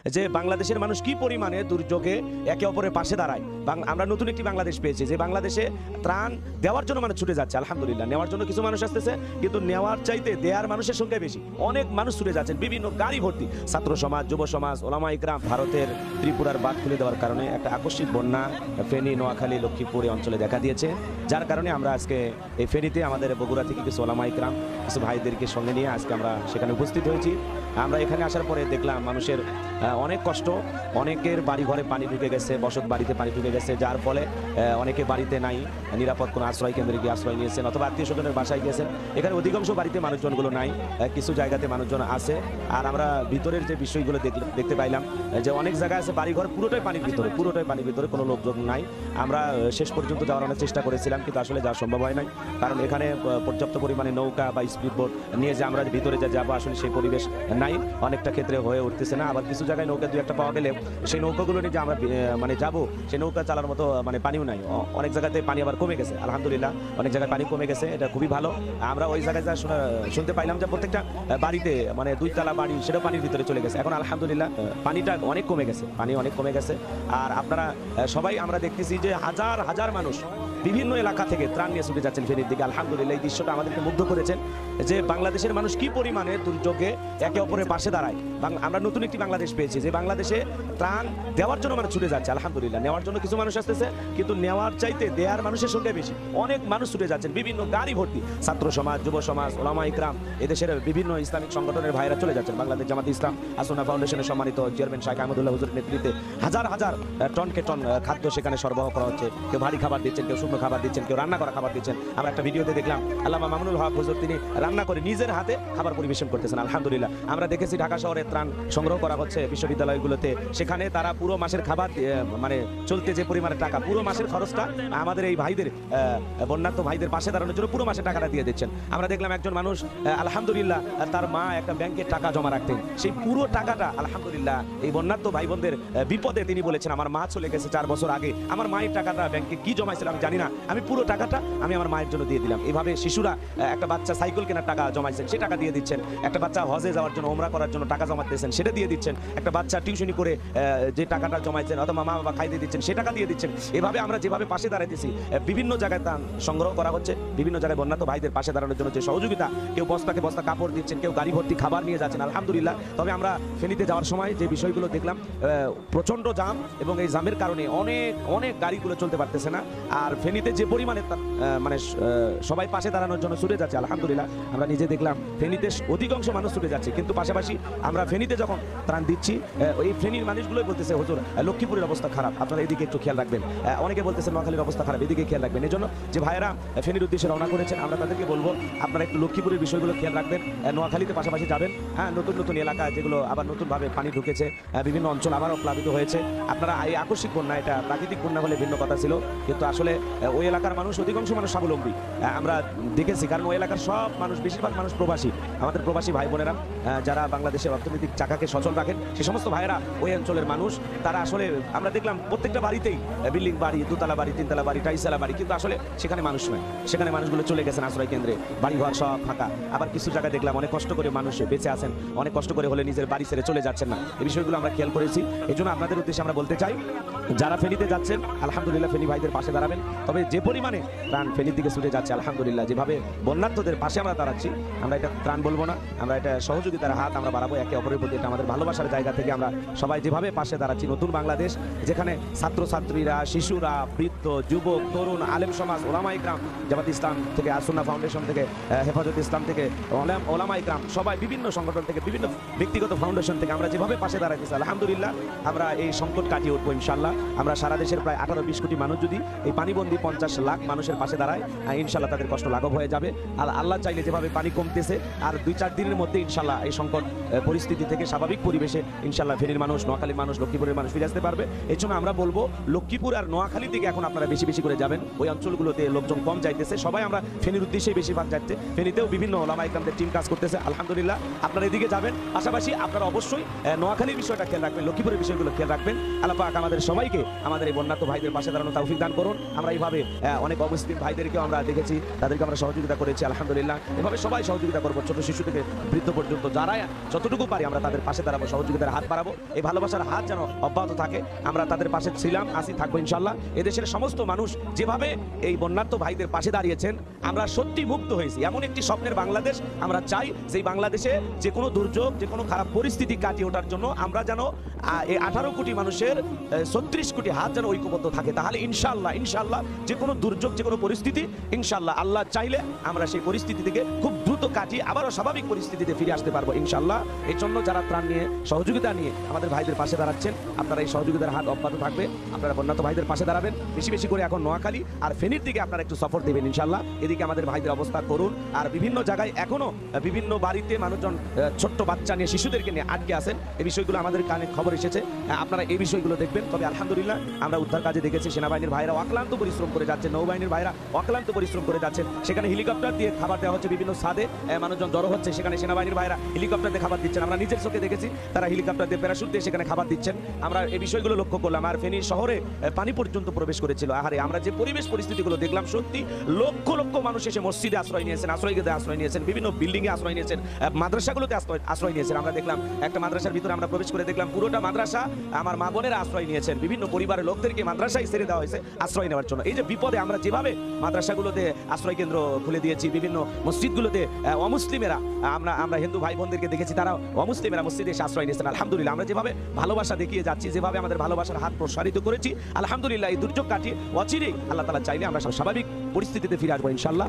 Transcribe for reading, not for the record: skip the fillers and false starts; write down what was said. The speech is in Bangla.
যে বাংলাদেশের মানুষ কি পরিমাণে দুর্যোগে একে অপরের পাশে দাঁড়ায়। আমরা নতুন একটি বাংলাদেশ পেয়েছি, যে বাংলাদেশে ত্রাণ দেওয়ার জন্য মানুষ ছুটে যাচ্ছে। আলহামদুলিল্লাহ, নেওয়ার জন্য কিছু মানুষ আসতেছে, কিন্তু নেওয়ার চাইতে দেওয়ার মানুষের সংখ্যা বেশি। অনেক মানুষ ছুটে যাচ্ছেন, বিভিন্ন গাড়ি ভর্তি। ছাত্র সমাজ, যুব সমাজ, ওলামা ইকরাম। ভারতের ত্রিপুরার বাঁধ খুলে দেওয়ার কারণে একটা আকস্মিক বন্যা ফেনী, নোয়াখালী, লক্ষ্মীপুর অঞ্চলে দেখা দিয়েছে, যার কারণে আমরা আজকে এই ফেনীতে আমাদের বগুড়া থেকে কিছু ওলামা ইকরাম, কিছু ভাইদেরকে সঙ্গে নিয়ে আজকে আমরা সেখানে উপস্থিত হয়েছি। আমরা এখানে আসার পরে দেখলাম মানুষের অনেক কষ্ট, অনেকের বাড়ি ঘরে পানি ঢুকে গেছে, বসত বাড়িতে পানি ঢুকে গেছে, যার ফলে অনেকে বাড়িতে নাই, নিরাপদ কোনো আশ্রয় কেন্দ্রে গিয়ে আশ্রয় নিয়েছেন অথবা আত্মীয় স্বজনের বাসায় গিয়েছেন। এখানে অধিকাংশ বাড়িতে মানুষজনগুলো নাই, কিছু জায়গাতে মানুষজন আছে। আর আমরা ভিতরের যে বিষয়গুলো দেখতে পাইলাম যে অনেক জায়গায় আছে বাড়িঘর পুরোটাই পানির ভিতরে, কোনো লোকজন নাই। আমরা শেষ পর্যন্ত যাওয়ার অনেক চেষ্টা করেছিলাম, কিন্তু আসলে যাওয়া সম্ভব হয় নাই, কারণ এখানে পর্যাপ্ত পরিমাণে নৌকা বা স্পিড বোট নিয়ে যে আমরা ভিতরে যাবো আসলে সেই পরিবেশ নাই, অনেকটা ক্ষেত্রে হয়ে উঠতেছে না। আবার কিছু জায়গায় নৌকা দু একটা পাওয়া গেলে সেই নৌকাগুলো নিয়ে যে আমরা যাবো, সেই নৌকা চালানোর মতো পানিও নাই। অনেক জায়গাতে পানি আবার কমে গেছে, আলহামদুলিল্লাহ অনেক জায়গায় পানি কমে গেছে, এটা খুবই ভালো। আমরা ওই জায়গায় যা শুনতে পাইলাম যে প্রত্যেকটা বাড়িতে 2 তলা বাড়ি সেটাও পানির ভিতরে চলে গেছে। এখন আলহামদুলিল্লাহ পানিটা অনেক কমে গেছে, পানি অনেক কমে গেছে। আর আপনারা সবাই আমরা দেখতেছি যে হাজার হাজার মানুষ বিভিন্ন এলাকা থেকে ত্রাণ নিয়ে ছুটে যাচ্ছেন ফেনীর দিকে। আলহামদুলিল্লাহ এই দৃশ্যটা আমাদেরকে মুগ্ধ করেছেন, যে বাংলাদেশের মানুষ কি পরিমাণে দুর্যোগে একে অপরের পাশে দাঁড়ায়। আমরা নতুন একটি বাংলাদেশ পেয়েছি, যে বাংলাদেশে ত্রাণ দেওয়ার জন্য মানুষ ছুটে যাচ্ছে। আলহামদুলিল্লাহ, নেওয়ার জন্য কিছু মানুষ আসতেছে, কিন্তু নেওয়ার চাইতে দেওয়ার মানুষের সংখ্যা বেশি। অনেক মানুষ ছুটে যাচ্ছেন, বিভিন্ন গাড়ি ভর্তি। ছাত্র সমাজ, যুব সমাজ, ওলামা ইকরাম, এদেশের বিভিন্ন ইসলামিক সংগঠনের ভাইরা চলে যাচ্ছেন। বাংলাদেশ জামাত ইসলাম আসুন্নাহ ফাউন্ডেশনের সম্মানিত চেয়ারম্যান শাইখ আহমদুল্লাহ হুজুরের নেতৃত্বে হাজার হাজার টনকে টন খাদ্য সেখানে সরবরাহ করা হচ্ছে। কেউ ভারী খাবার দিচ্ছেন, কেউ শুকনো খাবার দিচ্ছেন, কেউ রান্না করা খাবার দিচ্ছেন। আমরা একটা ভিডিওতে দেখলাম আল্লামা মামুনুল হক হুজুর, তিনি রান্না করে নিজের হাতে খাবার পরিবেশন করতেছেন। আলহামদুলিল্লাহ, আমরা দেখেছি ঢাকা শহরে ত্রাণ সংগ্রহ করা হচ্ছে বিশ্ববিদ্যালয়গুলোতে, সেখানে তারা পুরো মাসের খাবার চলতে যে পরিমাণে টাকা, পুরো মাসের খরচটা আমাদের এই ভাইদের, বন্যার্থ ভাইদের পাশে দাঁড়ানোর জন্য পুরো মাসের টাকাটা দিয়ে দিচ্ছেন। আমরা দেখলাম একজন মানুষ আলহামদুলিল্লাহ তার মা একটা ব্যাংকে টাকা জমা রাখতেন, সেই পুরো টাকাটা আলহামদুলিল্লাহ এই বন্যার্থ ভাই বোনদের বিপদে তিনি বলেছেন আমার মা চলে গেছে 4 বছর আগে, আমার মায়ের টাকাটা ব্যাংকে কি জমাইছিল আমি জানি না, আমি পুরো টাকাটা আমি আমার মায়ের জন্য দিয়ে দিলাম। এইভাবে শিশুরা, একটা বাচ্চা সাইকেল কেনার টাকা জমাইছেন, সে টাকা দিয়ে দিচ্ছেন। একটা বাচ্চা হজে যাওয়ার জন্য, ওমরা করার জন্য টাকা জমাতেছেন, সেটা দিয়ে দিচ্ছেন। একটা বাচ্চা টিউশনি করে যে টাকাটা জমাইছেন অথবা মা বাবা খাইতে দিচ্ছেন, সে টাকা দিয়ে দিচ্ছেন। এভাবে আমরা যেভাবে পাশে দাঁড়াইতেছি, বিভিন্ন জায়গায় ত্রাণ সংগ্রহ করা হচ্ছে, বিভিন্ন জায়গায় বন্যার্থ ভাইদের পাশে দাঁড়ানোর জন্য যে সহযোগিতা, কেউ বস্তাকে বস্তা কাপড় দিচ্ছেন, কেউ গাড়ি ভর্তি খাবার নিয়ে যাচ্ছেন, আলহামদুলিল্লাহ। তবে আমরা ফেনীতে যাওয়ার সময় যে বিষয়গুলো দেখলাম, প্রচন্ড জাম, এবং এই জামের কারণে অনেক অনেক গাড়িগুলো চলতে পারতেছে না। আর ফেনীতে যে পরিমাণে সবাই পাশে দাঁড়ানোর জন্য ছুটে যাচ্ছে, আলহামদুলিল্লাহ আমরা নিজে দেখলাম ফেনীতে অধিকাংশ মানুষ ছুটে যাচ্ছে। কিন্তু পাশাপাশি আমরা ফেনীতে যখন ত্রাণ দিচ্ছি, এই ফেনীর মানুষগুলোই বলতেছে হুজুর লক্ষ্মীপুরের অবস্থা খারাপ, আপনারা এদিকে একটু খেয়াল রাখবেন। অনেকে বলতেছে নোয়াখালীর অবস্থা খারাপ, এদিকে খেয়াল রাখবেন। এই জন্য যে ভাইয়েরা ফেনীর উদ্দেশ্যে রওনা করেছেন, আমরা তাদেরকে বলবো আপনারা একটু লক্ষ্মীপুরের বিষয়গুলো খেয়াল রাখবেন, নোয়াখালীতে পাশাপাশি যাবেন। হ্যাঁ, নতুন নতুন এলাকা যেগুলো আবার নতুনভাবে পানি ঢুকেছে, বিভিন্ন অঞ্চল আবারও প্লাবিত হয়েছে। আপনারা এই আকস্মিক বন্যা, এটা প্রাকৃতিক বন্যা হলে ভিন্ন কথা ছিল, কিন্তু আসলে ওই এলাকার মানুষ, অধিকাংশ মানুষ স্বাবলম্বী আমরা দেখেছি, কারণ ওই এলাকার সব মানুষ, বেশিরভাগ মানুষ প্রবাসী। আমাদের প্রবাসী ভাই বোনেরা যারা বাংলাদেশের অর্থনৈতিক চাকাকে সচল রাখেন, সে সমস্ত ভাইয়েরা ওই অঞ্চলের মানুষ, তারা আসলে আমরা দেখলাম প্রত্যেকটা বাড়িতেই বিল্ডিং বাড়ি, 2 তলা বাড়ি, 3 তলা বাড়ি, 2.5 তলা বাড়ি, কিন্তু আসলে সেখানে মানুষ নয়, সেখানে মানুষগুলো চলে গেছেন আশ্রয় কেন্দ্রে, বাড়িঘর সব ফাঁকা। আবার কিছু জায়গায় দেখলাম অনেক কষ্ট করে মানুষ বেঁচে আছেন, অনেক কষ্ট করে হলে নিজের বাড়ি ছেড়ে চলে যাচ্ছেন না। এই বিষয়গুলো আমরা খেয়াল করেছি। এই জন্য আপনাদের উদ্দেশ্যে আমরা বলতে চাই, যারা ফেনীতে যাচ্ছেন আলহামদুলিল্লাহ ফেনী ভাইদের পাশে দাঁড়াবেন। তবে যে পরিমাণে ত্রাণ ফেনীর দিকে ছুটে যাচ্ছে, আলহামদুলিল্লাহ যেভাবে বন্যার্থদের পাশে আমরা দাঁড়াচ্ছি, আমরা এটা ত্রাণ বলবো না, আমরা এটা সহযোগিতার হাত আমরা বাড়াবো একে অপরের প্রতি। এটা আমাদের ভালোবাসার জায়গা থেকে আমরা সবাই যেভাবে পাশে দাঁড়াচ্ছি, নতুন বাংলাদেশ যেখানে ছাত্রছাত্রীরা, শিশুরা, বৃদ্ধ, যুবক, তরুণ, আলেম সমাজ, ওলামা ইকরাম, জামাত ইসলাম থেকে, আসুন্নাহ ফাউন্ডেশন থেকে, হেফাজত ইসলাম থেকে, ওলামা ইকরাম, সবাই বিভিন্ন সংগঠন থেকে, বিভিন্ন ব্যক্তিগত ফাউন্ডেশন থেকে আমরা যেভাবে পাশে দাঁড়াইতেছি, আলহামদুলিল্লাহ আমরা এই সংকট কাটিয়ে উঠবো ইনশাল্লাহ। আমরা সারা দেশের প্রায় 18-20 কোটি মানুষ যদি এই পানিবন্দী 50 লাখ মানুষের পাশে দাঁড়ায়, ইনশাল্লাহ তাদের কষ্ট লাঘব হয়ে যাবে। আর আল্লাহ চাইলে যেভাবে পানি কমতেছে, আর 2-4 দিনের মধ্যে ইনশাল্লাহ এই সংকট পরিস্থিতি থেকে স্বাভাবিক পরিবেশে ইনশাল্লাহ ফেনীর মানুষ, নোয়াখালীর মানুষ, লক্ষ্মীপুরের মানুষ ফিরে আসতে পারবে। এই জন্য আমরা বলবো লক্ষ্মীপুর আর নোয়াখালী থেকে এখন আপনারা বেশি বেশি করে যাবেন, ওই অঞ্চলগুলোতে লোকজন কম যাইতেছে, সবাই আমরা ফেনীর উদ্দেশ্যেই বেশিরভাগ যাচ্ছে। ফেনীতেও বিভিন্ন ওলামা ইকরামদের টিম কাজ করতেছে, আলহামদুলিল্লাহ আপনারা এদিকে যাবেন। পাশাপাশি আপনারা অবশ্যই নোয়াখালীর বিষয়টা খেয়াল রাখবেন, লক্ষ্মীপুরের বিষয়গুলো খেয়াল রাখবেন। আল্লাহ পাক আমাদের সবাইকে আমাদের এই বন্যার্থ ভাইদের পাশে দাঁড়ানো তৌফিক দান করুন। আমরা এই এভাবে অনেক অমুসলিম ভাইদেরকেও আমরা দেখেছি, তাদেরকে আমরা সহযোগিতা করেছি আলহামদুলিল্লাহ। এভাবে সবাই সহযোগিতা করবো, ছোট শিশু থেকে বৃদ্ধ পর্যন্ত যারা যতটুকু পারি আমরা তাদের পাশে দাঁড়াবো, সহযোগিতার হাত বাড়াবো। এই ভালোবাসার হাত যেন অব্যাহত থাকে, আমরা তাদের পাশে ছিলাম, আসি, থাকবো ইনশাল্লাহ। এদেশের সমস্ত মানুষ যেভাবে এই বন্যার্থ ভাইদের পাশে দাঁড়িয়েছেন, আমরা সত্যি মুগ্ধ হয়েছি। এমন একটি স্বপ্নের বাংলাদেশ আমরা চাই, সেই বাংলাদেশে যে কোনো দুর্যোগ, যে কোনো খারাপ পরিস্থিতি কাটিয়ে ওঠার জন্য আমরা যেন এই 18 কোটি মানুষের 36 কোটি হাত যেন ঐক্যবদ্ধ থাকে। তাহলে ইনশাল্লাহ ইনশাল্লাহ যে কোনো দুর্যোগ, যে কোনো পরিস্থিতি ইনশাল্লাহ আল্লাহ চাইলে আমরা সেই পরিস্থিতি থেকে খুব দ্রুত কাটিয়ে আবারও স্বাভাবিক পরিস্থিতিতে ফিরে আসতে পারবো ইনশাল্লাহ। এই জন্য যারা ত্রাণ নিয়ে, সহযোগিতা নিয়ে আমাদের ভাইদের পাশে দাঁড়াচ্ছেন, আপনারা এই সহযোগিতার হাত অব্যাহত থাকবে। আপনারা বন্যার্থ ভাইদের পাশে দাঁড়াবেন, বেশি বেশি করে এখন নোয়াখালী আর ফেনীর দিকে আপনারা একটু সফর দেবেন ইনশাল্লাহ। এদিকে আমাদের ভাইদের অবস্থা করুন। আর বিভিন্ন জায়গায় এখনো বিভিন্ন বাড়িতে মানুষজন ছোট্ট বাচ্চা নিয়ে, শিশুদেরকে নিয়ে আটকে আছেন। এই বিষয়গুলো আমাদের কানে খবর এসেছে, আপনারা এই বিষয়গুলো দেখবেন। তবে আলহামদুলিল্লাহ আমরা উদ্ধার কাজে দেখেছি সেনাবাহিনীর ভাইরা অক্লান্ত পরিশ্রম করে যাচ্ছেন, নৌবাহিনীর ভাইরা অক্লান্ত পরিশ্রম করে যাচ্ছেন। সেখানে হেলিকপ্টার দিয়ে খাবার দেওয়া হচ্ছে, বিভিন্ন ছাদে মানুষজন জড়ো হচ্ছে, সেখানে সেনাবাহিনীর ভাইরা হেলিকপ্টার দিয়ে খাবার দিচ্ছেন। আমরা নিজের চোখে দেখেছি তারা হেলিকপ্টার দিয়ে, প্যারাশুট দিয়ে সেখানে খাবার দিচ্ছেন। আমরা এই বিষয়গুলো লক্ষ্য করলাম। আর ফেনী শহরে পানি পর্যন্ত প্রবেশ করেছিল। আহারে, আমরা যে পরিবেশ পরিস্থিতিগুলো দেখলাম, সত্যি লক্ষ লক্ষ মানুষ এসে মসজিদে আশ্রয় নিয়েছেন, আশ্রয়কেন্দ্রে আশ্রয় নিয়েছেন, বিভিন্ন বিল্ডিংয়ে আশ্রয় নিয়েছেন, মাদ্রাসাগুলোতে আশ্রয় নিয়েছেন। আমরা দেখলাম একটা মাদ্রাসার ভিতরে আমরা প্রবেশ করে দেখলাম পুরোটা মাদ্রাসা আমার মা বোনেরা আশ্রয় নিয়েছেন। বিভিন্ন পরিবারের লোকদেরকে মাদ্রাসায় ছেড়ে দেওয়া হয়েছে আশ্রয় নেওয়ার জন্য। এই যে বিপদে আমরা যেভাবে মাদ্রাসাগুলোতে আশ্রয় কেন্দ্র খুলে দিয়েছি, বিভিন্ন মসজিদগুলোতে অমুসলিমেরা, আমরা হিন্দু ভাই বোনদেরকে দেখেছি তারা অমুসলিমেরা মসজিদে এসে আশ্রয় নিয়েছেন। আলহামদুলিল্লাহ আমরা যেভাবে ভালোবাসা দেখিয়ে যাচ্ছি, যেভাবে আমাদের ভালোবাসার হাত প্রসারিত করেছি, আলহামদুলিল্লাহ এই দুর্যোগ কাটিয়ে অচিরেই আল্লাহ তাআলা চাইলে আমরা স্বাভাবিক পরিস্থিতিতে ফিরে আসবো ইনশাল্লাহ।